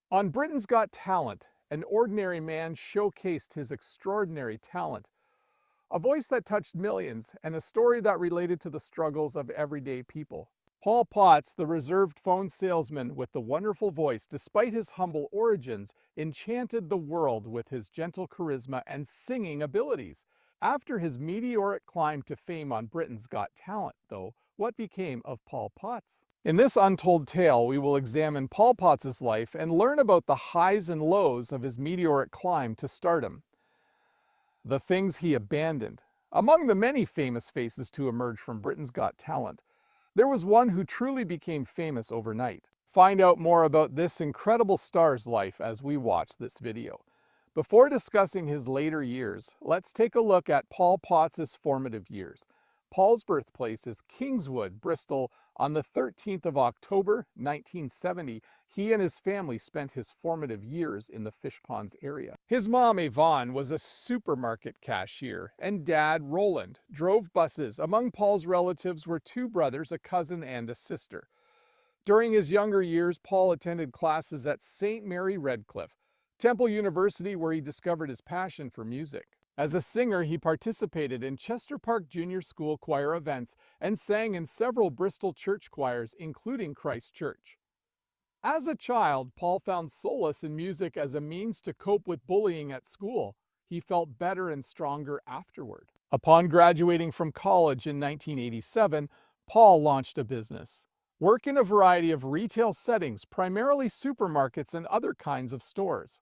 On Britain's Got Talent, an ordinary man showcased his extraordinary talent, a voice that touched millions, and a story that related to the struggles of everyday people. Paul Potts, the reserved phone salesman with the wonderful voice, despite his humble origins, enchanted the world with his gentle charisma and singing abilities. After his meteoric climb to fame on Britain's Got Talent, though, what became of Paul Potts? In this untold tale, we will examine Paul Potts' life and learn about the highs and lows of his meteoric climb to stardom, the things he abandoned. Among the many famous faces to emerge from Britain's Got Talent, there was one who truly became famous overnight. Find out more about this incredible star's life as we watch this video. Before discussing his later years, let's take a look at Paul Potts' formative years. Paul's birthplace is Kingswood, Bristol. On the 13th of October, 1970, he and his family spent his formative years in the Fish Ponds area. His mom, Yvonne, was a supermarket cashier, and dad, Roland, drove buses. Among Paul's relatives were two brothers, a cousin, and a sister. During his younger years, Paul attended classes at St. Mary Redcliffe, Temple University, where he discovered his passion for music. As a singer, he participated in Chester Park Junior School choir events and sang in several Bristol church choirs, including Christ Church. As a child, Paul found solace in music as a means to cope with bullying at school. He felt better and stronger afterward. Upon graduating from college in 1987, Paul launched a business. Work in a variety of retail settings, primarily supermarkets and other kinds of stores.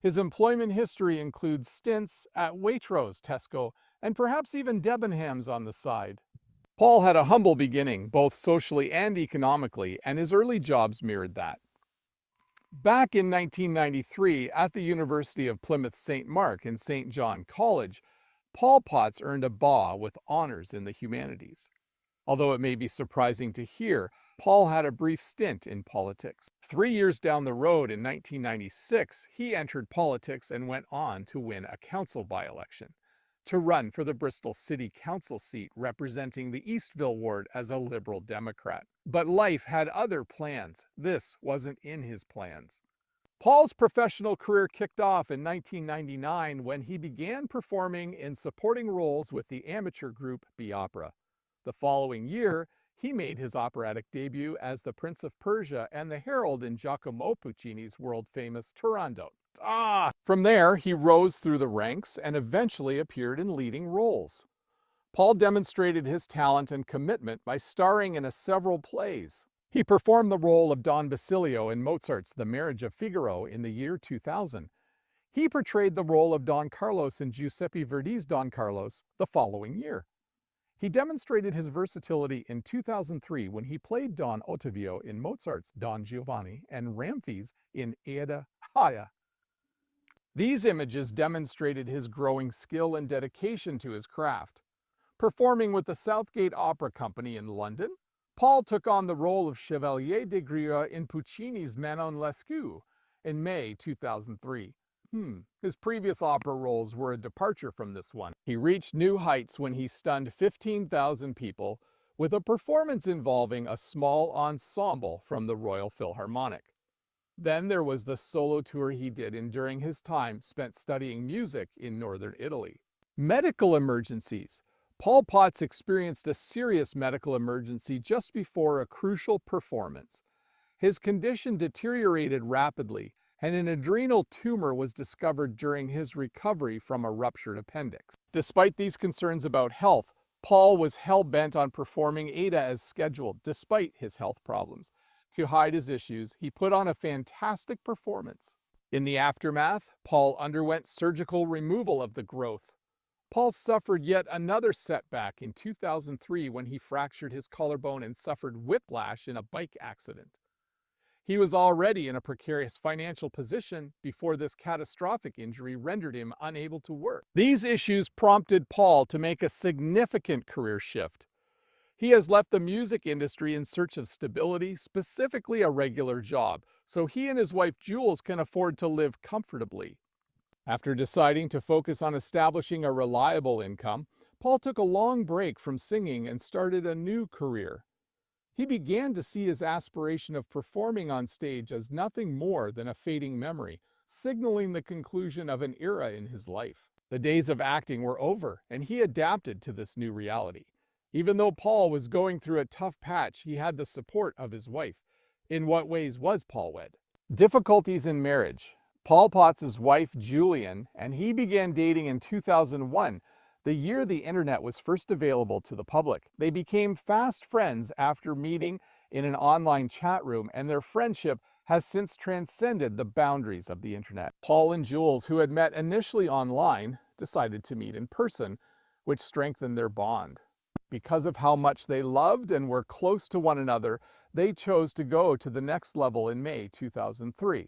His employment history includes stints at Waitrose, Tesco, and perhaps even Debenhams on the side. Paul had a humble beginning, both socially and economically, and his early jobs mirrored that. Back in 1993, at the University of Plymouth St. Mark and St. John College, Paul Potts earned a BA with honors in the humanities. Although it may be surprising to hear, Paul had a brief stint in politics. 3 years down the road in 1996, he entered politics and went on to win a council by-election, to run for the Bristol City Council seat representing the Eastville ward as a Liberal Democrat. But life had other plans. This wasn't in his plans. Paul's professional career kicked off in 1999 when he began performing in supporting roles with the amateur group Be Opera. The following year, he made his operatic debut as the Prince of Persia and the Herald in Giacomo Puccini's world-famous Turandot. From there, he rose through the ranks and eventually appeared in leading roles. Paul demonstrated his talent and commitment by starring in several plays. He performed the role of Don Basilio in Mozart's The Marriage of Figaro in the year 2000. He portrayed the role of Don Carlos in Giuseppe Verdi's Don Carlos the following year. He demonstrated his versatility in 2003 when he played Don Ottavio in Mozart's Don Giovanni and Ramphis in Aida Haya. These images demonstrated his growing skill and dedication to his craft. Performing with the Southgate Opera Company in London, Paul took on the role of Chevalier de Grieux in Puccini's Manon Lescaut in May 2003. His previous opera roles were a departure from this one. He reached new heights when he stunned 15,000 people with a performance involving a small ensemble from the Royal Philharmonic. Then there was the solo tour he did during his time spent studying music in northern Italy. Medical emergencies. Paul Potts experienced a serious medical emergency just before a crucial performance. His condition deteriorated rapidly, and an adrenal tumor was discovered during his recovery from a ruptured appendix. Despite these concerns about health, Paul was hell-bent on performing Aida as scheduled, despite his health problems. To hide his issues, he put on a fantastic performance. In the aftermath, Paul underwent surgical removal of the growth. Paul suffered yet another setback in 2003 when he fractured his collarbone and suffered whiplash in a bike accident. He was already in a precarious financial position before this catastrophic injury rendered him unable to work. These issues prompted Paul to make a significant career shift. He has left the music industry in search of stability, specifically a regular job, so he and his wife Jules can afford to live comfortably. After deciding to focus on establishing a reliable income, Paul took a long break from singing and started a new career. He began to see his aspiration of performing on stage as nothing more than a fading memory, signaling the conclusion of an era in his life. The days of acting were over, and he adapted to this new reality. Even though Paul was going through a tough patch, he had the support of his wife. In what ways was Paul wed? Difficulties in marriage. Paul Potts' wife, Julian, and he began dating in 2001, the year the internet was first available to the public. They became fast friends after meeting in an online chat room, and their friendship has since transcended the boundaries of the internet. Paul and Jules, who had met initially online, decided to meet in person, which strengthened their bond. Because of how much they loved and were close to one another, they chose to go to the next level in May 2003.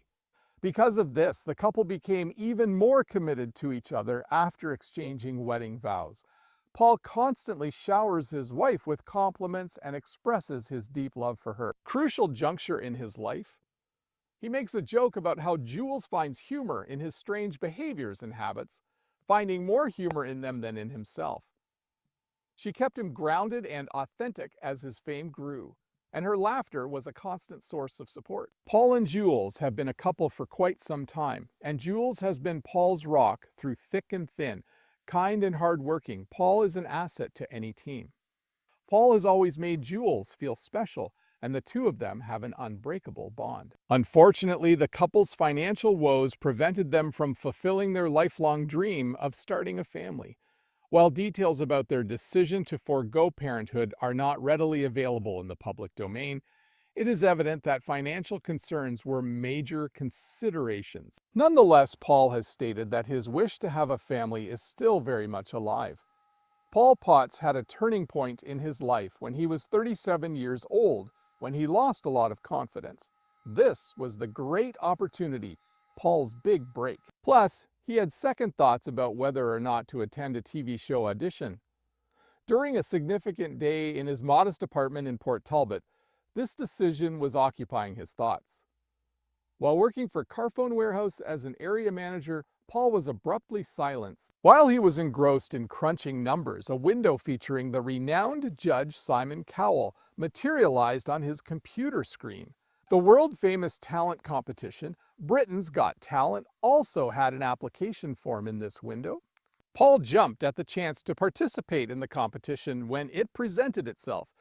Because of this, the couple became even more committed to each other after exchanging wedding vows. Paul constantly showers his wife with compliments and expresses his deep love for her. Crucial juncture in his life. He makes a joke about how Jules finds humor in his strange behaviors and habits, finding more humor in them than in himself. She kept him grounded and authentic as his fame grew, and her laughter was a constant source of support. Paul and Jules have been a couple for quite some time, and Jules has been Paul's rock through thick and thin. Kind and hardworking, Paul is an asset to any team. Paul has always made Jules feel special, and the two of them have an unbreakable bond. Unfortunately, the couple's financial woes prevented them from fulfilling their lifelong dream of starting a family. While details about their decision to forego parenthood are not readily available in the public domain, it is evident that financial concerns were major considerations. Nonetheless, Paul has stated that his wish to have a family is still very much alive. Paul Potts had a turning point in his life when he was 37 years old, when he lost a lot of confidence. This was the great opportunity, Paul's big break. Plus, he had second thoughts about whether or not to attend a TV show audition. During a significant day in his modest apartment in Port Talbot, this decision was occupying his thoughts. While working for Carphone Warehouse as an area manager, Paul was abruptly silenced. While he was engrossed in crunching numbers, a window featuring the renowned judge Simon Cowell materialized on his computer screen. The world-famous talent competition, Britain's Got Talent, also had an application form in this window. Paul jumped at the chance to participate in the competition when it presented itself.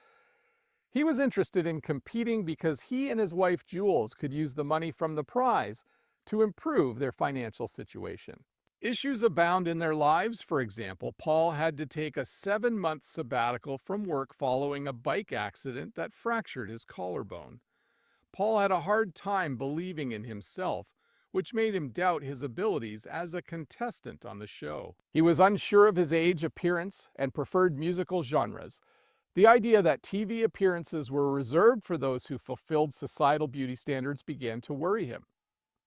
He was interested in competing because he and his wife Jules could use the money from the prize to improve their financial situation. Issues abound in their lives. For example, Paul had to take a 7-month sabbatical from work following a bike accident that fractured his collarbone. Paul had a hard time believing in himself, which made him doubt his abilities as a contestant on the show. He was unsure of his age, appearance, and preferred musical genres. The idea that TV appearances were reserved for those who fulfilled societal beauty standards began to worry him.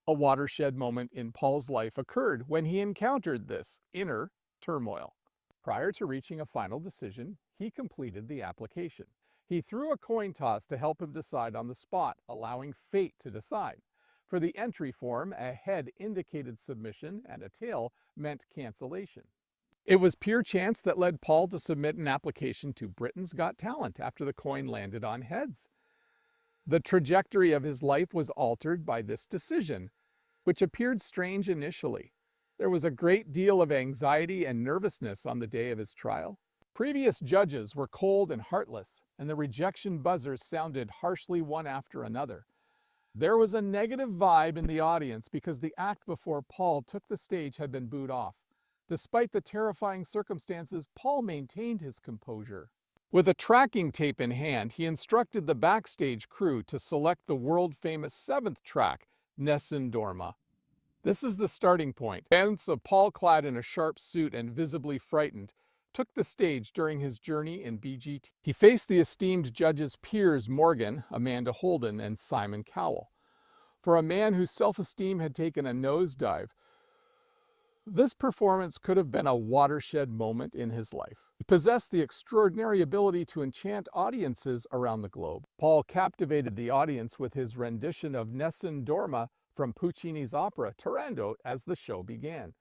A watershed moment in Paul's life occurred when he encountered this inner turmoil. Prior to reaching a final decision, he completed the application. He threw a coin toss to help him decide on the spot, allowing fate to decide. For the entry form, a head indicated submission and a tail meant cancellation. It was pure chance that led Paul to submit an application to Britain's Got Talent after the coin landed on heads. The trajectory of his life was altered by this decision, which appeared strange initially. There was a great deal of anxiety and nervousness on the day of his trial. Previous judges were cold and heartless, and the rejection buzzers sounded harshly one after another. There was a negative vibe in the audience because the act before Paul took the stage had been booed off. Despite the terrifying circumstances, Paul maintained his composure. With a tracking tape in hand, he instructed the backstage crew to select the world-famous 7th track, Nessun Dorma. This is the starting point. Fans of Paul, clad in a sharp suit and visibly frightened, took the stage during his journey in BGT. He faced the esteemed judges Piers Morgan, Amanda Holden, and Simon Cowell. For a man whose self-esteem had taken a nosedive, this performance could have been a watershed moment in his life. He possessed the extraordinary ability to enchant audiences around the globe. Paul captivated the audience with his rendition of Nessun Dorma from Puccini's opera Turandot as the show began.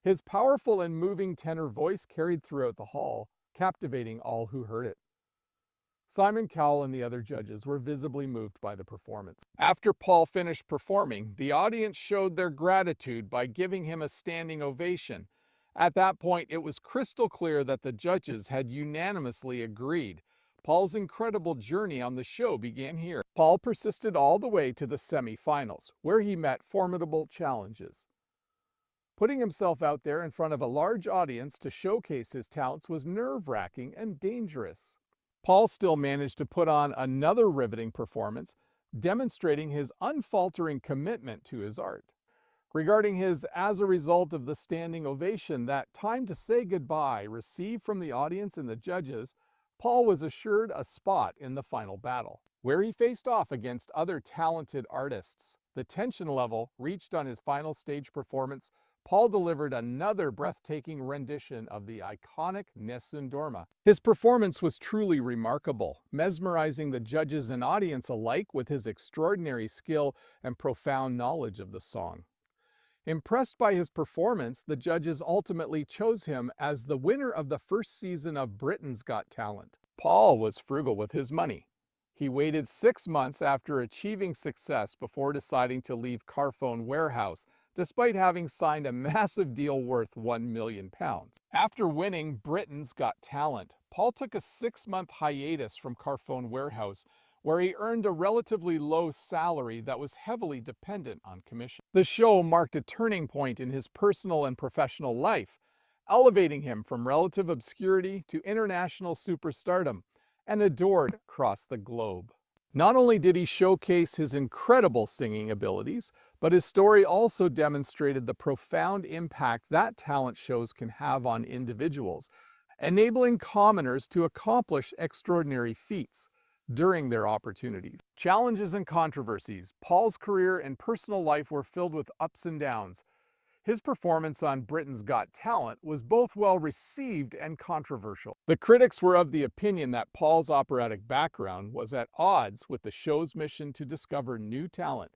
His powerful and moving tenor voice carried throughout the hall, captivating all who heard it. Simon Cowell and the other judges were visibly moved by the performance. After Paul finished performing, the audience showed their gratitude by giving him a standing ovation. At that point, it was crystal clear that the judges had unanimously agreed. Paul's incredible journey on the show began here. Paul persisted all the way to the semi-finals, where he met formidable challenges. Putting himself out there in front of a large audience to showcase his talents was nerve-wracking and dangerous. Paul still managed to put on another riveting performance, demonstrating his unfaltering commitment to his art. Regarding his as a result of the standing ovation, that time to say goodbye received from the audience and the judges, Paul was assured a spot in the final battle, where he faced off against other talented artists. The tension level reached on his final stage performance. Paul delivered another breathtaking rendition of the iconic Nessun Dorma. His performance was truly remarkable, mesmerizing the judges and audience alike with his extraordinary skill and profound knowledge of the song. Impressed by his performance, the judges ultimately chose him as the winner of the first season of Britain's Got Talent. Paul was frugal with his money. He waited 6 months after achieving success before deciding to leave Carphone Warehouse, despite having signed a massive deal worth £1 million. After winning Britain's Got Talent, Paul took a 6-month hiatus from Carphone Warehouse, where he earned a relatively low salary that was heavily dependent on commission. The show marked a turning point in his personal and professional life, elevating him from relative obscurity to international superstardom and adored across the globe. Not only did he showcase his incredible singing abilities, but his story also demonstrated the profound impact that talent shows can have on individuals, enabling commoners to accomplish extraordinary feats during their opportunities. Challenges and controversies. Paul's career and personal life were filled with ups and downs. His performance on Britain's Got Talent was both well received and controversial. The critics were of the opinion that Paul's operatic background was at odds with the show's mission to discover new talent.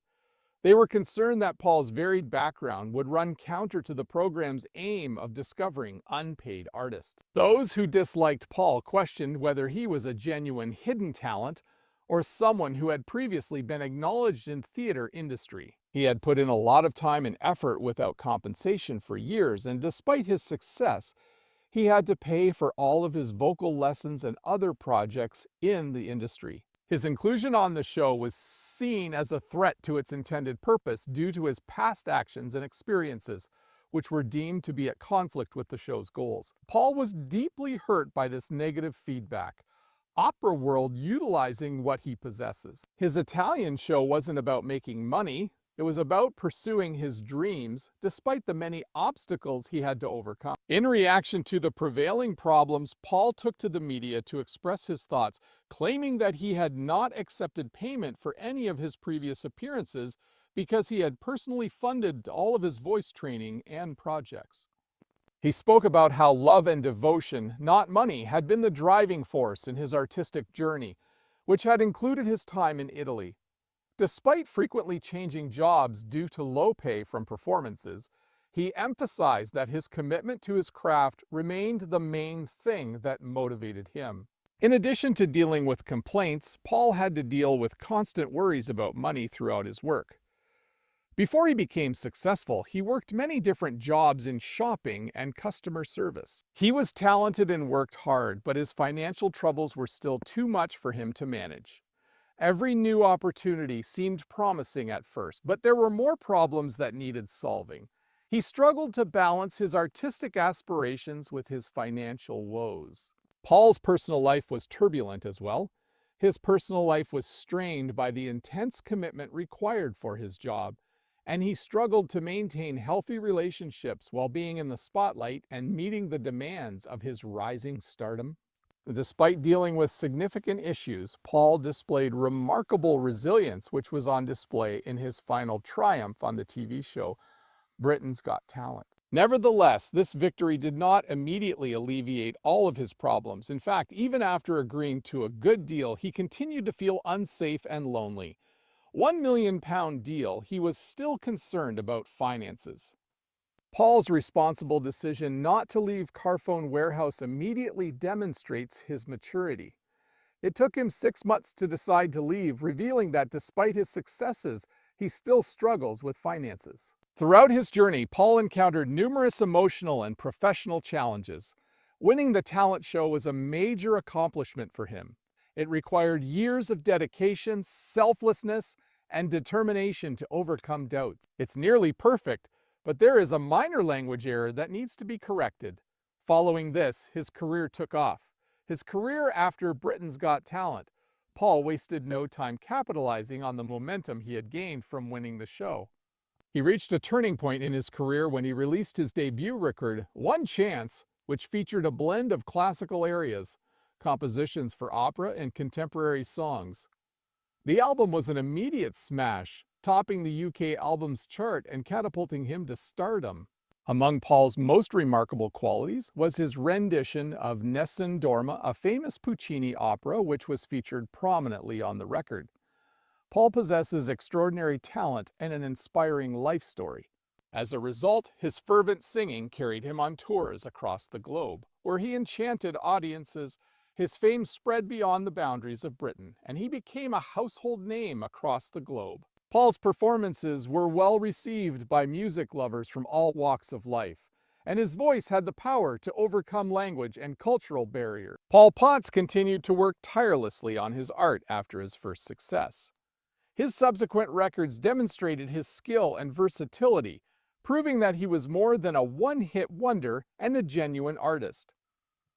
They were concerned that Paul's varied background would run counter to the program's aim of discovering unpaid artists. Those who disliked Paul questioned whether he was a genuine hidden talent or someone who had previously been acknowledged in theater industry. He had put in a lot of time and effort without compensation for years, and despite his success, he had to pay for all of his vocal lessons and other projects in the industry. His inclusion on the show was seen as a threat to its intended purpose due to his past actions and experiences, which were deemed to be at conflict with the show's goals. Paul was deeply hurt by this negative feedback, opera world utilizing what he possesses. His Italian show wasn't about making money. It was about pursuing his dreams, despite the many obstacles he had to overcome. In reaction to the prevailing problems, Paul took to the media to express his thoughts, claiming that he had not accepted payment for any of his previous appearances because he had personally funded all of his voice training and projects. He spoke about how love and devotion, not money, had been the driving force in his artistic journey, which had included his time in Italy. Despite frequently changing jobs due to low pay from performances, he emphasized that his commitment to his craft remained the main thing that motivated him. In addition to dealing with complaints, Paul had to deal with constant worries about money throughout his work. Before he became successful, he worked many different jobs in shopping and customer service. He was talented and worked hard, but his financial troubles were still too much for him to manage. Every new opportunity seemed promising at first, but there were more problems that needed solving. He struggled to balance his artistic aspirations with his financial woes. Paul's personal life was turbulent as well. His personal life was strained by the intense commitment required for his job, and he struggled to maintain healthy relationships while being in the spotlight and meeting the demands of his rising stardom. Despite dealing with significant issues, Paul displayed remarkable resilience, which was on display in his final triumph on the TV show Britain's Got Talent. Nevertheless, this victory did not immediately alleviate all of his problems. In fact, even after agreeing to a good deal, he continued to feel unsafe and lonely. £1 million deal, he was still concerned about finances. Paul's responsible decision not to leave Carphone Warehouse immediately demonstrates his maturity. It took him 6 months to decide to leave, revealing that despite his successes, he still struggles with finances. Throughout his journey, Paul encountered numerous emotional and professional challenges. Winning the talent show was a major accomplishment for him. It required years of dedication, selflessness, and determination to overcome doubts. It's nearly perfect, but there is a minor language error that needs to be corrected. Following this, his career took off. His career after Britain's Got Talent. Paul wasted no time capitalizing on the momentum he had gained from winning the show. He reached a turning point in his career when he released his debut record, One Chance, which featured a blend of classical arias, compositions for opera and contemporary songs. The album was an immediate smash, topping the UK albums chart and catapulting him to stardom. Among Paul's most remarkable qualities was his rendition of Nessun Dorma, a famous Puccini opera which was featured prominently on the record. Paul possesses extraordinary talent and an inspiring life story. As a result, his fervent singing carried him on tours across the globe, where he enchanted audiences. His fame spread beyond the boundaries of Britain, and he became a household name across the globe. Paul's performances were well received by music lovers from all walks of life, and his voice had the power to overcome language and cultural barriers. Paul Potts continued to work tirelessly on his art after his first success. His subsequent records demonstrated his skill and versatility, proving that he was more than a one-hit wonder and a genuine artist.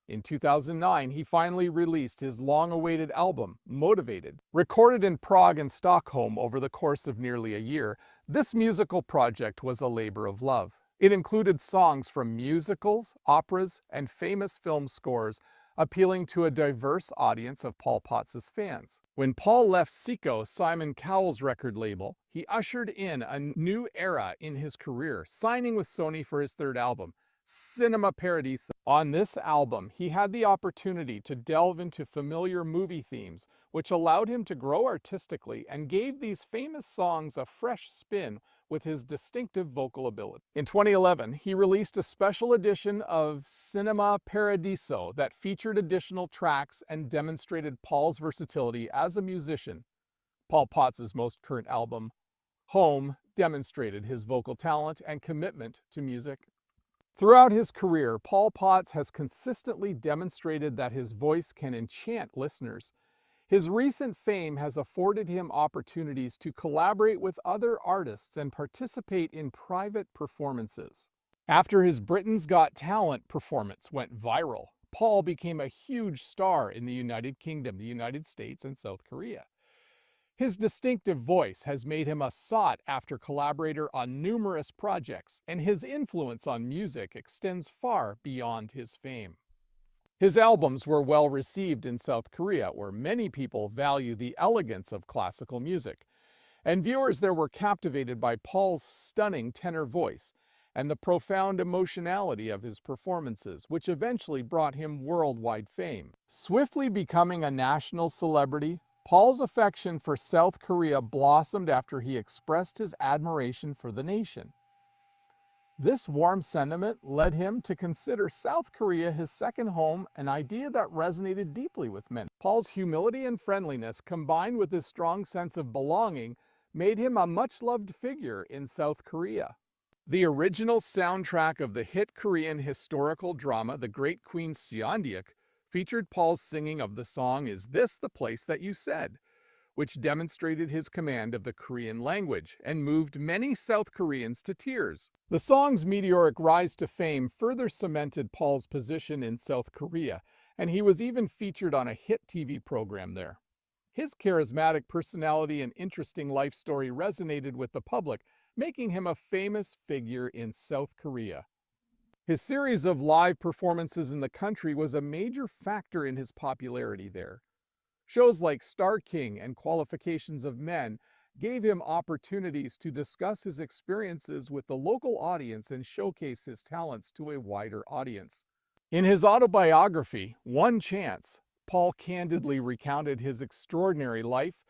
In 2009, he finally released his long-awaited album, Motivated. Recorded in Prague and Stockholm over the course of nearly a year, this musical project was a labor of love. It included songs from musicals, operas, and famous film scores, appealing to a diverse audience of Paul Potts' fans. When Paul left Seco, Simon Cowell's record label, he ushered in a new era in his career, signing with Sony for his third album, Cinema Paradiso. On this album, he had the opportunity to delve into familiar movie themes, which allowed him to grow artistically and gave these famous songs a fresh spin with his distinctive vocal ability. In 2011, he released a special edition of Cinema Paradiso that featured additional tracks and demonstrated Paul's versatility as a musician. Paul Potts' most current album, Home, demonstrated his vocal talent and commitment to music. Throughout his career, Paul Potts has consistently demonstrated that his voice can enchant listeners. His recent fame has afforded him opportunities to collaborate with other artists and participate in private performances. After his Britain's Got Talent performance went viral, Paul became a huge star in the United Kingdom, the United States, and South Korea. His distinctive voice has made him a sought-after collaborator on numerous projects, and his influence on music extends far beyond his fame. His albums were well received in South Korea, where many people value the elegance of classical music, and viewers there were captivated by Paul's stunning tenor voice and the profound emotionality of his performances, which eventually brought him worldwide fame. Swiftly becoming a national celebrity, Paul's affection for South Korea blossomed after he expressed his admiration for the nation. This warm sentiment led him to consider South Korea his second home, an idea that resonated deeply with many. Paul's humility and friendliness, combined with his strong sense of belonging, made him a much-loved figure in South Korea. The original soundtrack of the hit Korean historical drama The Great Queen Seondeok featured Paul's singing of the song Is This the Place That You Said?, which demonstrated his command of the Korean language and moved many South Koreans to tears. The song's meteoric rise to fame further cemented Paul's position in South Korea, and he was even featured on a hit TV program there. His charismatic personality and interesting life story resonated with the public, making him a famous figure in South Korea. His series of live performances in the country was a major factor in his popularity there. Shows like Star King and Qualifications of Men gave him opportunities to discuss his experiences with the local audience and showcase his talents to a wider audience. In his autobiography, One Chance, Paul candidly recounted his extraordinary life,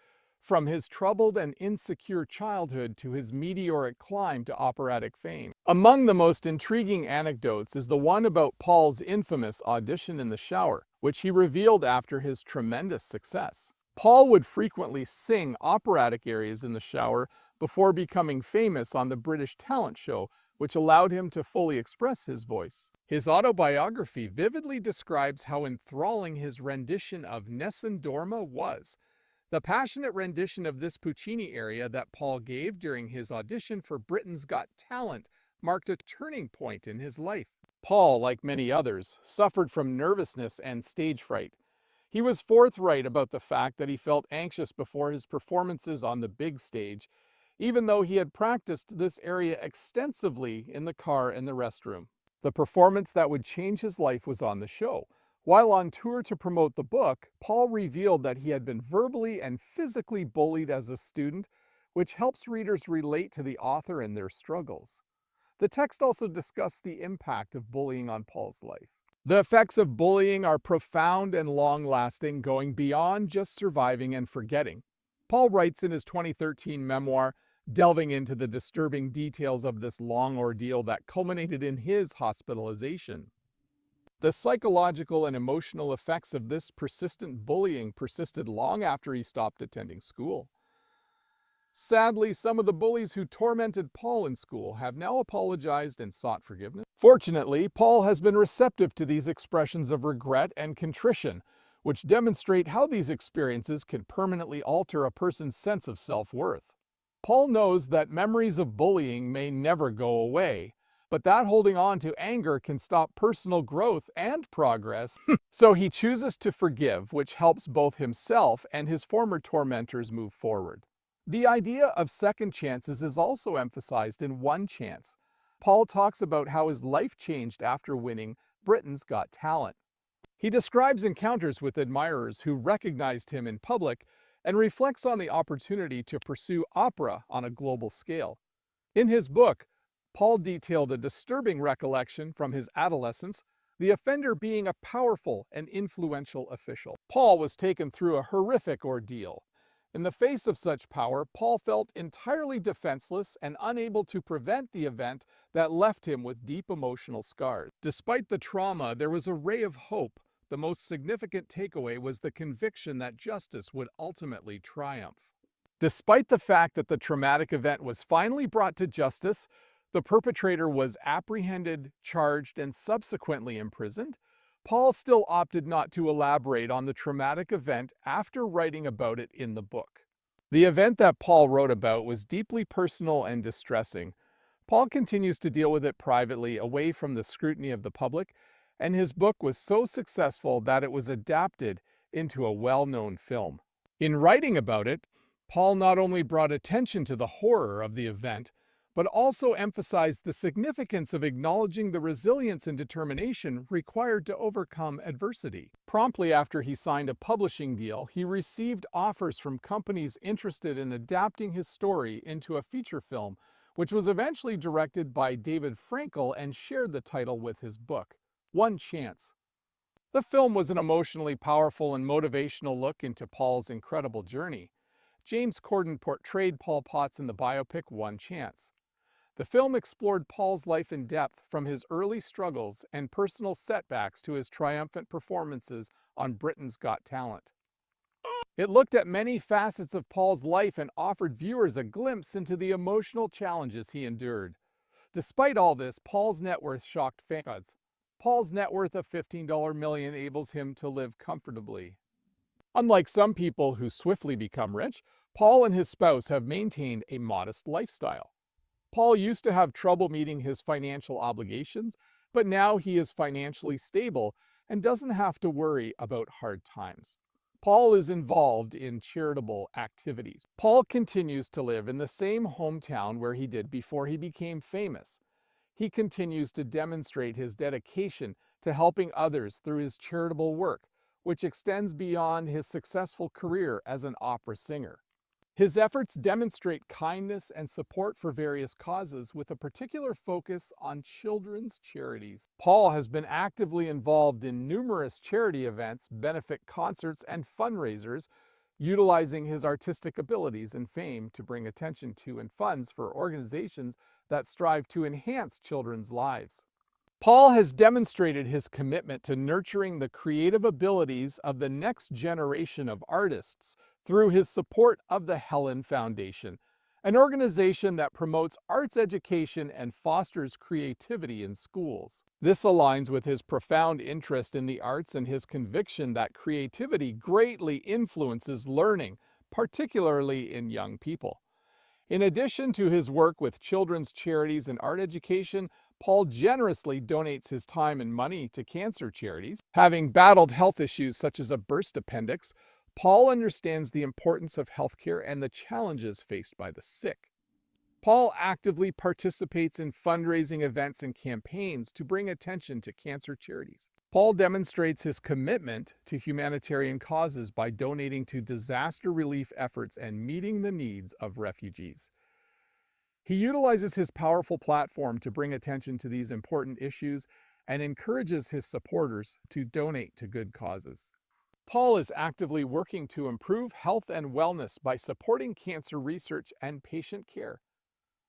from his troubled and insecure childhood to his meteoric climb to operatic fame. Among the most intriguing anecdotes is the one about Paul's infamous audition in the shower, which he revealed after his tremendous success. Paul would frequently sing operatic arias in the shower before becoming famous on the British talent show, which allowed him to fully express his voice. His autobiography vividly describes how enthralling his rendition of Nessun Dorma was. The passionate rendition of this Puccini aria that Paul gave during his audition for Britain's Got Talent marked a turning point in his life. Paul, like many others, suffered from nervousness and stage fright. He was forthright about the fact that he felt anxious before his performances on the big stage, even though he had practiced this area extensively in the car and the restroom. The performance that would change his life was on the show. While on tour to promote the book, Paul revealed that he had been verbally and physically bullied as a student, which helps readers relate to the author and their struggles. The text also discussed the impact of bullying on Paul's life. The effects of bullying are profound and long-lasting, going beyond just surviving and forgetting. Paul writes in his 2013 memoir, delving into the disturbing details of this long ordeal that culminated in his hospitalization. The psychological and emotional effects of this persistent bullying persisted long after he stopped attending school. Sadly, some of the bullies who tormented Paul in school have now apologized and sought forgiveness. Fortunately, Paul has been receptive to these expressions of regret and contrition, which demonstrate how these experiences can permanently alter a person's sense of self-worth. Paul knows that memories of bullying may never go away, but that holding on to anger can stop personal growth and progress. So he chooses to forgive, which helps both himself and his former tormentors move forward. The idea of second chances is also emphasized in One Chance. Paul talks about how his life changed after winning Britain's Got Talent. He describes encounters with admirers who recognized him in public and reflects on the opportunity to pursue opera on a global scale. In his book, Paul detailed a disturbing recollection from his adolescence, the offender being a powerful and influential official. Paul was taken through a horrific ordeal. In the face of such power, Paul felt entirely defenseless and unable to prevent the event that left him with deep emotional scars. Despite the trauma, there was a ray of hope. The most significant takeaway was the conviction that justice would ultimately triumph. Despite the fact that the traumatic event was finally brought to justice, the perpetrator was apprehended, charged, and subsequently imprisoned, Paul still opted not to elaborate on the traumatic event after writing about it in the book. The event that Paul wrote about was deeply personal and distressing. Paul continues to deal with it privately, away from the scrutiny of the public, and his book was so successful that it was adapted into a well-known film. In writing about it, Paul not only brought attention to the horror of the event, but also emphasized the significance of acknowledging the resilience and determination required to overcome adversity. Promptly after he signed a publishing deal, he received offers from companies interested in adapting his story into a feature film, which was eventually directed by David Frankel and shared the title with his book, One Chance. The film was an emotionally powerful and motivational look into Paul's incredible journey. James Corden portrayed Paul Potts in the biopic One Chance. The film explored Paul's life in depth, from his early struggles and personal setbacks to his triumphant performances on Britain's Got Talent. It looked at many facets of Paul's life and offered viewers a glimpse into the emotional challenges he endured. Despite all this, Paul's net worth shocked fans. Paul's net worth of $15 million enables him to live comfortably. Unlike some people who swiftly become rich, Paul and his spouse have maintained a modest lifestyle. Paul used to have trouble meeting his financial obligations, but now he is financially stable and doesn't have to worry about hard times. Paul is involved in charitable activities. Paul continues to live in the same hometown where he did before he became famous. He continues to demonstrate his dedication to helping others through his charitable work, which extends beyond his successful career as an opera singer. His efforts demonstrate kindness and support for various causes, with a particular focus on children's charities. Paul has been actively involved in numerous charity events, benefit concerts, and fundraisers, utilizing his artistic abilities and fame to bring attention to and funds for organizations that strive to enhance children's lives. Paul has demonstrated his commitment to nurturing the creative abilities of the next generation of artists through his support of the Helen Foundation, an organization that promotes arts education and fosters creativity in schools. This aligns with his profound interest in the arts and his conviction that creativity greatly influences learning, particularly in young people. In addition to his work with children's charities and art education, Paul generously donates his time and money to cancer charities. Having battled health issues such as a burst appendix, Paul understands the importance of healthcare and the challenges faced by the sick. Paul actively participates in fundraising events and campaigns to bring attention to cancer charities. Paul demonstrates his commitment to humanitarian causes by donating to disaster relief efforts and meeting the needs of refugees. He utilizes his powerful platform to bring attention to these important issues and encourages his supporters to donate to good causes. Paul is actively working to improve health and wellness by supporting cancer research and patient care.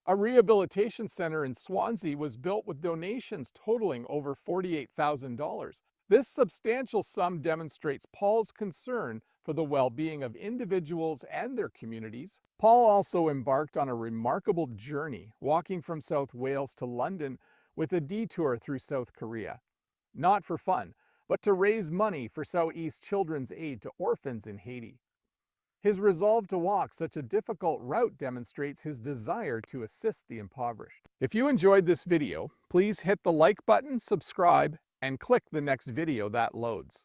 A rehabilitation center in Swansea was built with donations totaling over $48,000. This substantial sum demonstrates Paul's concern for the well-being of individuals and their communities. Paul also embarked on a remarkable journey, walking from South Wales to London with a detour through South Korea. Not for fun, but to raise money for Southeast Children's Aid to orphans in Haiti. His resolve to walk such a difficult route demonstrates his desire to assist the impoverished. If you enjoyed this video, please hit the like button, subscribe, and click the next video that loads.